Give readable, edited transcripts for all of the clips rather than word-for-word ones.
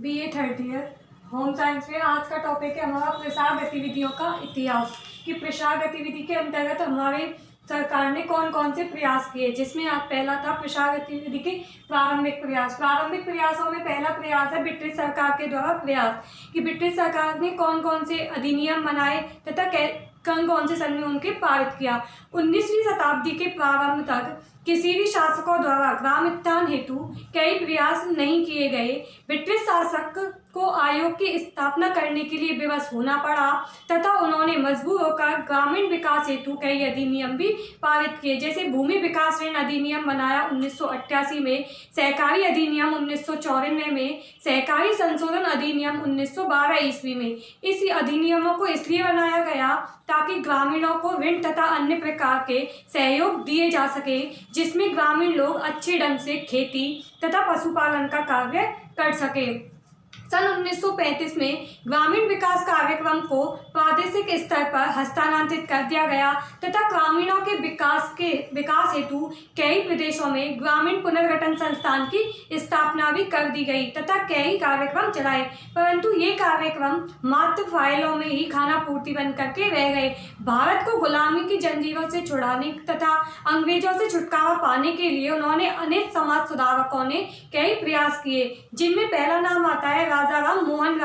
BA third year home science में। आज का टॉपिक है हमारा प्रसार गतिविधियों का इतिहास। कि प्रसार गतिविधि के अंतर्गत हमारे सरकार ने कौन कौन से प्रयास किए, जिसमें आज पहला था प्रसार गतिविधि के प्रारंभिक प्रयास। प्रारंभिक प्रयासों में पहला प्रयास है ब्रिटिश सरकार के द्वारा प्रयास, कि ब्रिटिश सरकार ने कौन कौन से अधिनियम बनाए तथा कौन कौन से सन में उनके पारित किया। 19वीं शताब्दी के प्रारंभ तक किसी भी शासकों द्वारा ग्राम उत्थान हेतु कई प्रयास नहीं किए गए। ब्रिटिश शासक को आयोग की स्थापना करने के लिए विवश होना पड़ा तथा उन्होंने मजबूर होकर ग्रामीण विकास हेतु कई अधिनियम भी पारित किए, जैसे भूमि विकास ऋण अधिनियम बनाया 1988 में, सहकारी अधिनियम 1994 में, सहकारी संशोधन अधिनियम 1912 ईस्वी में। इस अधिनियमों को इसलिए बनाया गया ताकि ग्रामीणों को ऋण तथा अन्य प्रकार के सहयोग दिए जा सके, जिसमें ग्रामीण लोग अच्छे ढंग से खेती तथा पशुपालन का कार्य कर सके। सन 1935 में ग्रामीण विकास कार्यक्रम को प्रादेशिक स्तर पर हस्तांतरित कर दिया गया तथा ग्रामीणों के विकास हेतु कई प्रदेशों में ग्रामीण पुनर्गठन संस्थान की स्थापना भी कर दी गई तथा कई कार्यक्रम चलाए, परंतु ये कार्यक्रम मात्र फाइलों में ही खाना पूर्ति बन करके रह गए। भारत को गुलामी की जंजीरों से छुड़ाने तथा अंग्रेजों से छुटकारा पाने के लिए उन्होंने अनेक समाज सुधारकों ने कई प्रयास किए, जिनमें पहला नाम आता है राजा राम मोहन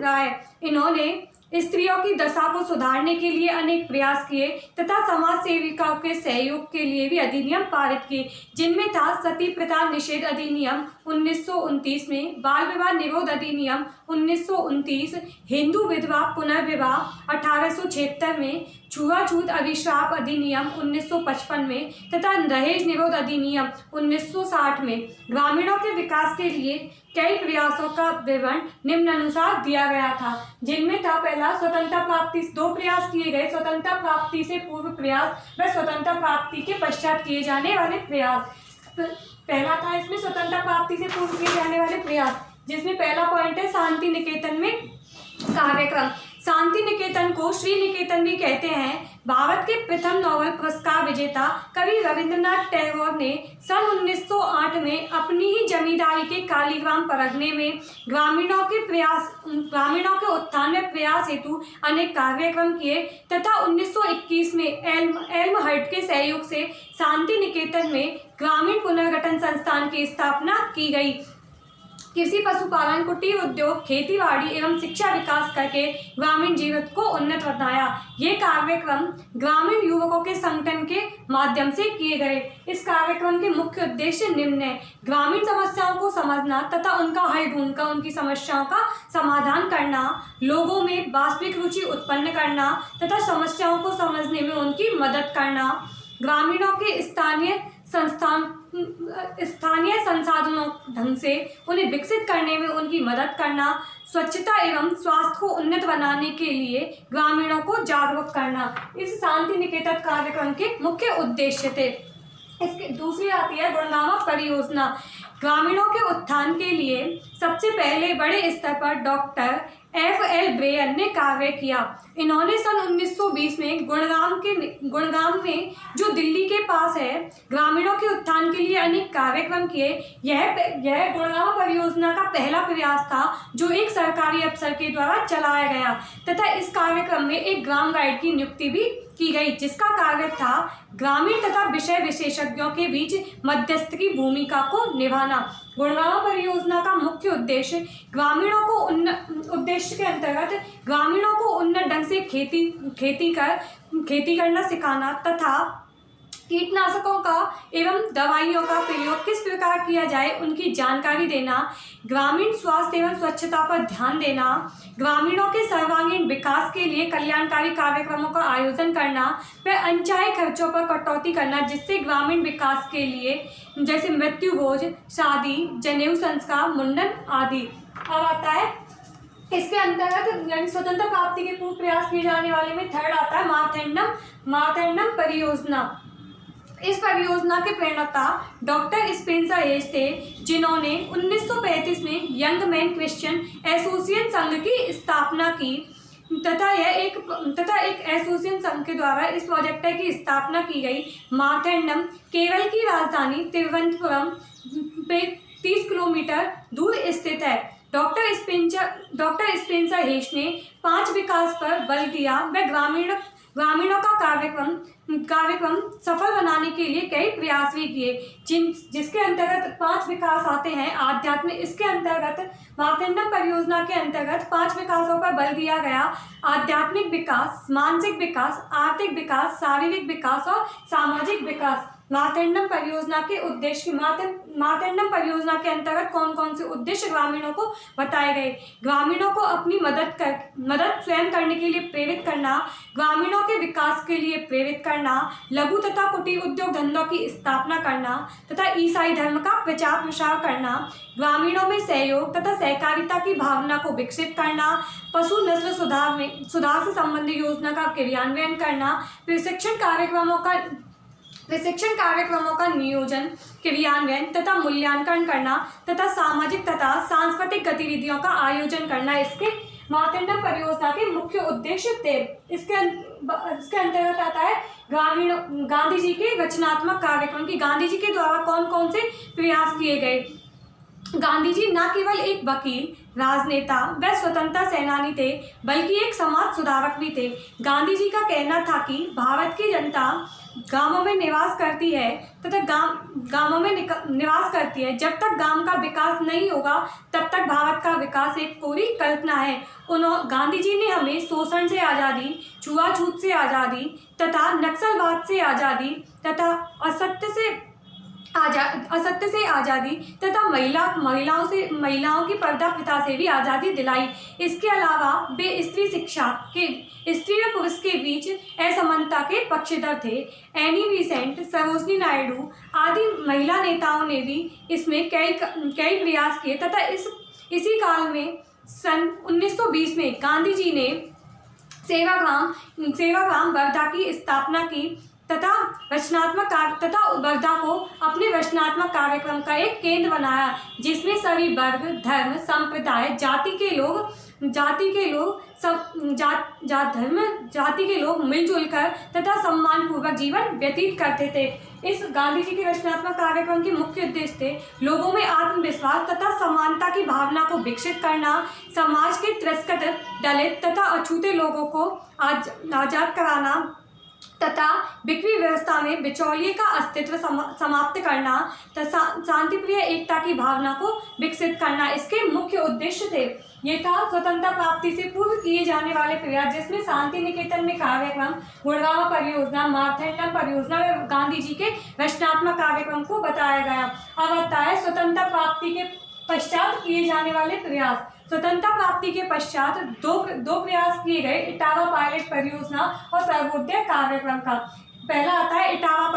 राय। इन्होंने स्त्रियों की दशा को सुधारने के लिए अनेक प्रयास किए तथा समाज सेविकाओं के सहयोग के लिए भी अधिनियम पारित किए, जिनमें था सती प्रथा निषेध अधिनियम 1929 में, बाल विवाह निरोध अधिनियम 1929, हिंदू विधवा पुनर्विवाह 1876 में, छुआछूत अभिशाप अधिनियम 1955 में तथा दहेज निरोध अधिनियम 1960 में। ग्रामीणों के विकास के लिए कई प्रयासों का विवरण निम्नानुसार दिया गया था, जिनमें था पहला स्वतंत्रता प्राप्ति। दो प्रयास किए गए, स्वतंत्रता प्राप्ति से पूर्व प्रयास व स्वतंत्रता प्राप्ति के पश्चात किए जाने वाले प्रयास। पहला था इसमें स्वतंत्रता प्राप्ति से पूर्व किए जाने वाले प्रयास, जिसमें पहला पॉइंट है शांति निकेतन में कार्यक्रम। शांति निकेतन को श्री निकेतन भी कहते हैं। भारत के प्रथम नोबेल पुरस्कार विजेता कवि रविंद्रनाथ टैगोर ने सन 1908 में अपनी ही जमींदारी के कालीग्राम परगने में ग्रामीणों के उत्थान में प्रयास हेतु अनेक कार्यक्रम किए तथा 1921 में एल्महर्ट के सहयोग से शांति निकेतन में ग्रामीण पुनर्गठन संस्थान की स्थापना की गई। कृषि, पशुपालन, कुटीर उद्योग, खेतीबाड़ी एवं शिक्षा विकास करके ग्रामीण जीवन को उन्नत बनाया। ये कार्यक्रम ग्रामीण युवकों के संगठन के माध्यम से किए गए। इस कार्यक्रम के मुख्य उद्देश्य निम्न है: ग्रामीण समस्याओं को समझना तथा उनका हल ढूंढकर उनकी समस्याओं का समाधान करना, लोगों में वास्तविक रुचि उत्पन्न करना तथा समस्याओं को समझने में उनकी मदद करना, ग्रामीणों के स्थानीय संसाधनों ढंग से उन्हें विकसित करने में उनकी मदद करना, स्वच्छता एवं स्वास्थ्य को उन्नत बनाने के लिए ग्रामीणों को जागरूक करना, इस शांति निकेतन कार्यक्रम के मुख्य उद्देश्य थे। इसके दूसरी आती है गुणगामा परियोजना। ग्रामीणों के उत्थान के लिए सबसे पहले बड़े स्तर पर डॉक्टर F.L. ब्रेयर ने कार्य किया। इन्होंने सन 1920 में गुड़गांव में जो दिल्ली के पास है, ग्रामीणों के उत्थान के लिए अनेक कार्यक्रम किए। यह गुड़गांव परियोजना का पहला प्रयास था जो एक सरकारी अफसर के द्वारा चलाया गया तथा इस कार्यक्रम में एक ग्राम गाइड की नियुक्ति भी की गई, जिसका कार्य था ग्रामीण तथा विषय विशेषज्ञों के बीच मध्यस्थ की भूमिका को निभाना। गुड़गांव परियोजना का मुख्य उद्देश्य उद्देश्य के अंतर्गत ग्रामीणों को उन्नत ढंग से खेती करना सिखाना तथा कीटनाशकों का एवं दवाइयों का प्रयोग किस प्रकार किया जाए उनकी जानकारी देना, ग्रामीण स्वास्थ्य एवं स्वच्छता पर ध्यान देना, ग्रामीणों के सर्वांगीण विकास के लिए कल्याणकारी कार्यक्रमों का आयोजन करना व अनचाहे खर्चों पर कटौती करना, जिससे ग्रामीण विकास के लिए जैसे मृत्यु भोज, शादी, जनेऊ संस्कार, मुंडन आदि। अब आता है इसके अंतर्गत स्वतंत्रता प्राप्ति के पूर्व प्रयास किए जाने वाले में थर्ड आता है मार्थेंडम परियोजना। इस परियोजना के प्रणेता डॉक्टर स्पेंसर हेज थे, जिन्होंने 1935 में यंग मैन क्रिश्चियन एसोसिएशन संघ की स्थापना की तथा एक एसोसिएशन संघ के द्वारा इस प्रोजेक्ट की स्थापना की गई। मार्थेंडम केरल की राजधानी तिरुवनंतपुरम 30 किलोमीटर दूर स्थित है। डॉक्टर स्पेंसर हेश ने 5 विकास पर बल दिया व ग्रामीणों का कार्यक्रम सफल बनाने के लिए कई प्रयास भी किए, जिसके अंतर्गत 5 विकास आते हैं। आध्यात्मिक, इसके अंतर्गत मार्तंडम परियोजना के अंतर्गत 5 विकासों पर बल दिया गया: आध्यात्मिक विकास, मानसिक विकास, आर्थिक विकास, शारीरिक विकास और सामाजिक विकास। मार्तंडम परियोजना के उद्देश्य, मार्तंडम परियोजना के अंतर्गत कौन कौन से उद्देश्य ग्रामीणों को बताए गए: ग्रामीणों को अपनी मदद स्वयं करने के लिए प्रेरित करना, ग्रामीणों के विकास के लिए प्रेरित करना, लघु तथा कुटीर उद्योग धंधों की स्थापना करना तथा ईसाई धर्म का प्रचार प्रसार करना, ग्रामीणों में सहयोग तथा सहकारिता की भावना को विकसित करना, पशु नस्ल सुधार से संबंधित योजना का क्रियान्वयन करना, प्रशिक्षण कार्यक्रमों का नियोजन, क्रियान्वयन तथा मूल्यांकन करना तथा सामाजिक तथा सांस्कृतिक गतिविधियों का आयोजन करना इसके मार्तंडम परियोजना के मुख्य उद्देश्य थे। इसके अंतर्गत आता है गांधी जी के रचनात्मक कार्यक्रम की गांधी जी के द्वारा कौन कौन से प्रयास किए गए। गांधी जी न केवल एक वकील, राजनेता व स्वतंत्रता सेनानी थे, बल्कि एक समाज सुधारक भी थे। गांधी जी का कहना था कि भारत की जनता गांवों में निवास करती है तथा गांवों में निवास करती है। जब तक गांव का विकास नहीं होगा तब तक भारत का विकास एक पूरी कल्पना है। गांधी जी ने हमें शोषण से आज़ादी, छुआछूत से आज़ादी तथा नक्सलवाद से आज़ादी तथा असत्य से आज़ादी तथा महिलाओं की पर्दा प्रथा से भी आज़ादी दिलाई। इसके अलावा वे स्त्री शिक्षा के, स्त्री व पुरुष के बीच असमानता के पक्षधर थे। एनी बेसेंट, सरोजिनी नायडू आदि महिला नेताओं ने भी इसमें कई प्रयास किए तथा इसी काल में सन 1920 में गांधी जी ने सेवाग्राम वर्धा की स्थापना की तथा वर्धा को अपने रचनात्मक कार्यक्रम का एक केंद्र बनाया, जिसमें सभी वर्ग, धर्म, संप्रदाय, जाति के लोग मिलजुल कर तथा सम्मानपूर्वक जीवन व्यतीत करते थे। इस गांधी जी के रचनात्मक कार्यक्रम के मुख्य उद्देश्य थे लोगों में आत्मविश्वास तथा समानता की भावना को विकसित करना, समाज के तिरस्कृत, दलित तथा अछूते लोगों को आजाद कराना तथा बिक्री व्यवस्था में बिचौलिए का अस्तित्व समाप्त करना तथा शांतिप्रिय एकता की भावना को विकसित करना इसके मुख्य उद्देश्य थे। ये था स्वतंत्रता प्राप्ति से पूर्व किए जाने वाले प्रयास, जिसमें शांति निकेतन में कार्यक्रम, गुड़गांव परियोजना, मार्तंडम परियोजना व गांधी जी के रचनात्मक कार्यक्रम को बताया गया। अब आता है स्वतंत्रता प्राप्ति के पश्चात किए जाने वाले प्रयास। स्वतंत्रता प्राप्ति के पश्चात दो प्रयास किए गए: इटावा पायलट परियोजना और सर्वोदय कार्यक्रम का। पहला आता है इटावा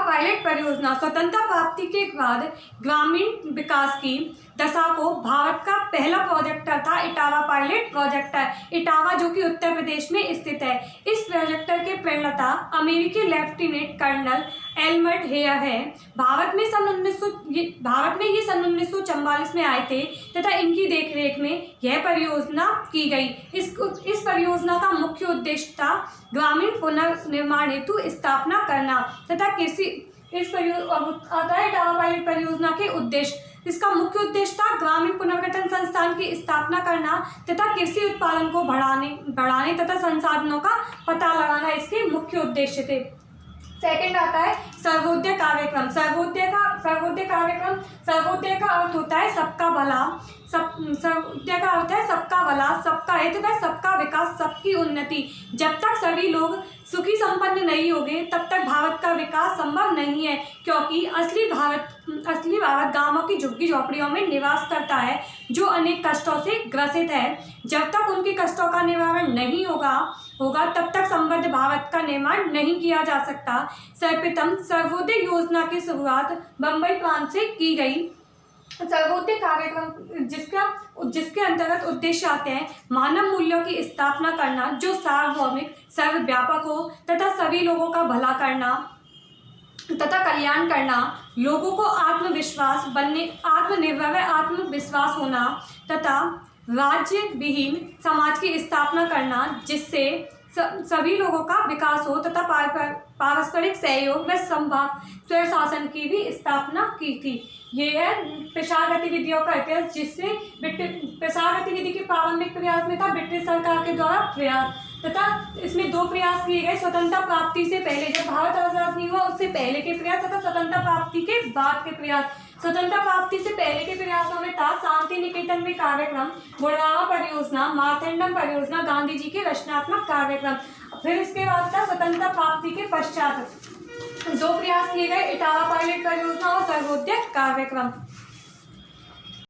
पायलट परियोजना। स्वतंत्रता प्राप्ति के बाद ग्रामीण विकास की दशा को भारत का पहला प्रोजेक्टर था इटावा पायलट प्रोजेक्टर। इटावा जो कि उत्तर प्रदेश में स्थित है। इस प्रोजेक्टर के प्रणेता अमेरिकी लेफ्टिनेंट कर्नल एल्बर्ट हेयर है। भारत में ये सन 1944 में आए थे तथा इनकी देखरेख में यह परियोजना की गई। इस परियोजना का मुख्य उद्देश्य था ग्रामीण पुनर्निर्माण हेतु स्थापना करना तथा कृषि। आता है इटावा पायलट परियोजना के उद्देश्य। इसका मुख्य उद्देश्य था ग्रामीण पुनर्गठन संस्थान की स्थापना करना तथा कृषि उत्पादन को बढ़ाने तथा संसाधनों का पता लगाना इसके मुख्य उद्देश्य थे। सेकंड आता है सर्वोदय कार्यक्रम। सर्वोदय का अर्थ होता है सबका भला। सर्वोदय का अर्थ है सबका भला, सबका हित व सबका विकास, सबकी उन्नति। जब तक सभी लोग सुखी संपन्न नहीं होंगे तब तक भारत का विकास संभव नहीं है, क्योंकि असली भारत गांवों की झुग्गी झोपड़ियों में निवास करता है जो अनेक कष्टों से ग्रसित है। जब तक उनके कष्टों का निवारण नहीं होगा तब तक समृद्ध भारत का निर्माण नहीं किया जा सकता। सर्वप्रथम सर्वोदय योजना की शुरुआत बम्बई प्रांत से की गई। सर्वोदय कार्यक्रम जिसके अंतर्गत उद्देश्य आते हैं मानव मूल्यों की स्थापना करना जो सार्वभौमिक, सर्वव्यापक हो तथा सभी लोगों का भला करना तथा कल्याण करना, लोगों को आत्मनिर्भर व आत्मविश्वास होना तथा राज्य विहीन समाज की स्थापना करना जिससे सभी लोगों का विकास हो तथा पारस्परिक सहयोग व स्वशासन की भी स्थापना की थी। ये है प्रसार गतिविधियों का इतिहास, जिससे प्रसार गतिविधि के प्रारंभिक प्रयास में था ब्रिटिश सरकार के द्वारा प्रयास, तथा इसमें 2 प्रयास किए गए, स्वतंत्रता प्राप्ति से पहले जब भारत आजाद नहीं हुआ उससे पहले के प्रयास तथा स्वतंत्रता प्राप्ति के बाद के प्रयास। स्वतंत्रता प्राप्ति से पहले के प्रयासों में था शांति निकेतन में कार्यक्रम, गुड़गांव परियोजना, मार्तंडम परियोजना, गांधी जी के रचनात्मक कार्यक्रम। फिर इसके बाद था स्वतंत्रता प्राप्ति के पश्चात 2 प्रयास किए गए, इटावा पायलट परियोजना और सर्वोदय कार्यक्रम।